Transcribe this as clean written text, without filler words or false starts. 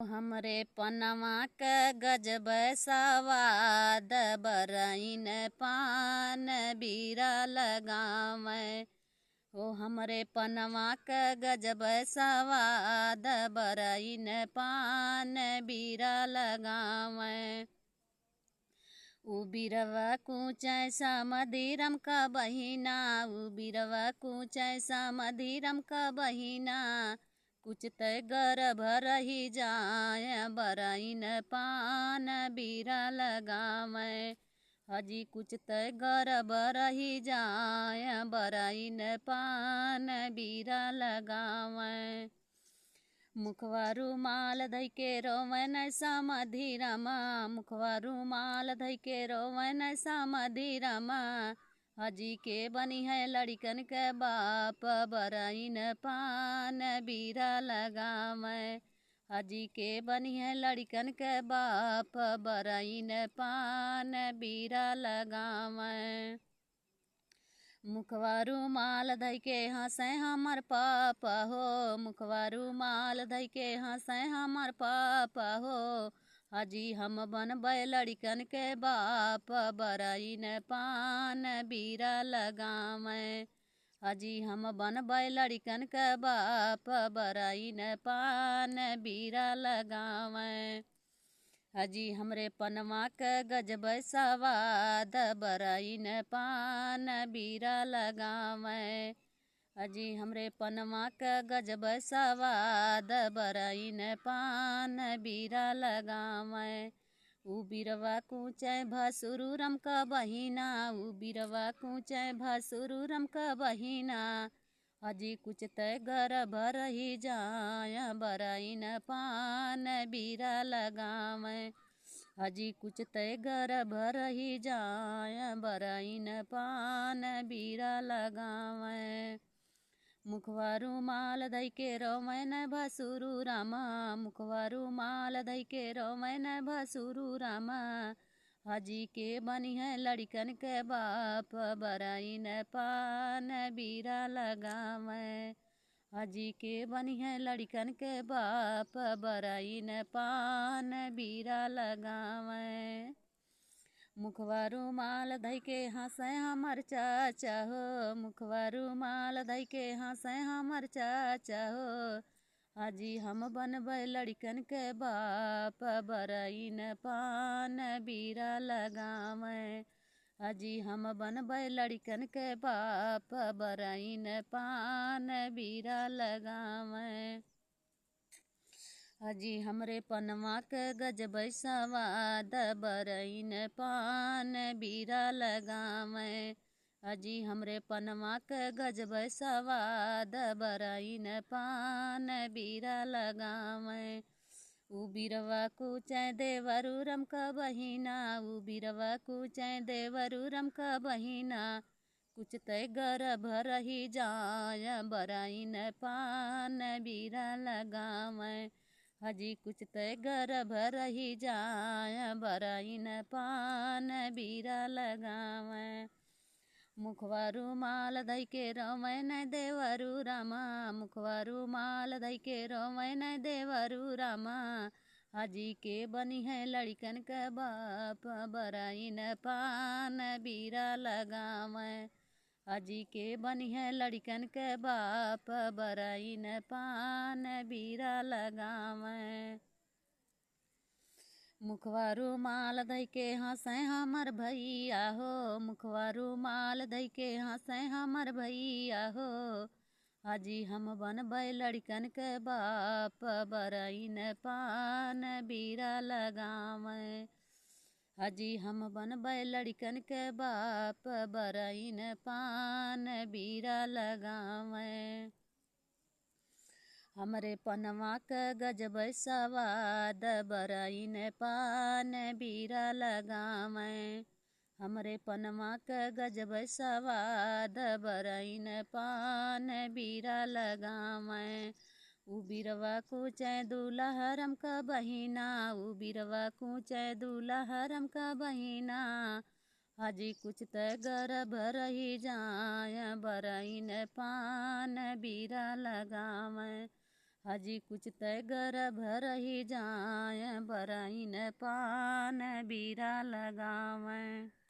हमरे पनमा क गजब सवाद बरईन पान बीरा लगावे। ओ हमरे पनमा क गजब सवाद बरईन पान बीरा लगावे। उ बिरवा कूचै सा मदिरम का बहिना, उ बिरवा कूचै सा मदिरम का बहिना। कुछ तय गर्भ रही जाय बरईन पान बीरा लगावे। हजी कुछ तय गर्भ रही जाय बरईन पान बीरा लगावे। मुखवा रुमाल धइ के रोवन सा मधिरमा, मुखवा रुमाल धइ के रोवन सा मधिरमा। हजी के बनी है लड़कन के बाप बरईन पान बीरा लगावे। हजी के बनी है लड़कन के बाप बरईन पान बीरा लगावे। मुखवा रुमाल धइ के हंसे हमर पापा हो, मुखवा रुमाल धइ के हंसे हमर पापा हो। हजी हम बनबै लड़कन के बाप बरईन पान बीरा लगावे। हजी हम बनबै लड़कन के बाप बरईन पान बीरा लगावे। हजी हमरे पनमा क गजब सवाद बरईन पान बीरा लगावे। हजी हमरे पनमा क गजब सवाद बरईन पान बीरा लगावे। उ बिरवा कूचै भसुरुरम का बहिना, उ बिरवा कूचै भसुरुरम का बहिना। हजी कुछ तय गर्भ रही जाय बरईन पान बीरा लगावे। हजी कुछ तय गर्भ रही जाय बरईन पान बीरा लगावे। मुखवा रुमाल धइ के रोवन भसुरुरमा, मुखवा रुमाल धइ के रोवन भसुरुरमा। हजी के बनी है लड़कन के बाप बरईन पान बीरा लगावे। हजी के बनी है लड़कन के बाप बरईन पान बीरा लगावे। मुखवा रुमाल धइ के हंसे हमर चाचा हो, मुखवा रुमाल धइ के हंसे हमर चाचा हो। हजी हम बनबै लड़कन के बाप बरईन पान बीरा लगावे। हजी हम बनबै लड़कन के बाप बरईन पान बीरा लगावे। हजी हमरे पनमा क गजब सवाद बरईन पान बीरा लगावे। हजी हमरे पनमा क गजब सवाद बरईन पान बीरा लगावे। उ बिरवा कूचै देवरुरम का बहिना, उ बिरवा कूचै देवरुरम का बहिना। कुछ तय गर्भ रही जाय बरईन पान बीरा लगावे। हजी कुछ तय गर्भ रही जाय बरईन पान बीरा लगावे। मुखवा रुमाल धइ के रोवन देवरुरमा, मुखवा रुमाल धइ के रोवन देवरुरमा। हजी के बनी है लड़कन के बाप बरईन पान बीरा लगावे। हजी के बनी है लड़कन के बाप बरईन पान बीरा लगावे। मुखवा रुमाल धइ के हंसे हमर भैया हो, मुखवा रुमाल धइ के हंसे हमर भैया हो। हजी हम बनबै लड़कन के बाप बरईन पान बीरा लगावे। हजी हम बनबै लड़कन के बाप बरईन पान बीरा लगावे। हमरे पनमा क गजब सवाद बरईन पान बीरा लगावे। हमरे पनमा क गजब सवाद बरईन पान बीरा लगावे। उ बिरवा कूचै दुलहरम का बहिना, उ बिरवा कूचै दुलहरम का बहिना। हजी कुछ तय गर्भ रही जाय बरईन पान बीरा लगावे। हाजी कुछ तय गर्भ रही जाए बरईन पान बीरा लगावें।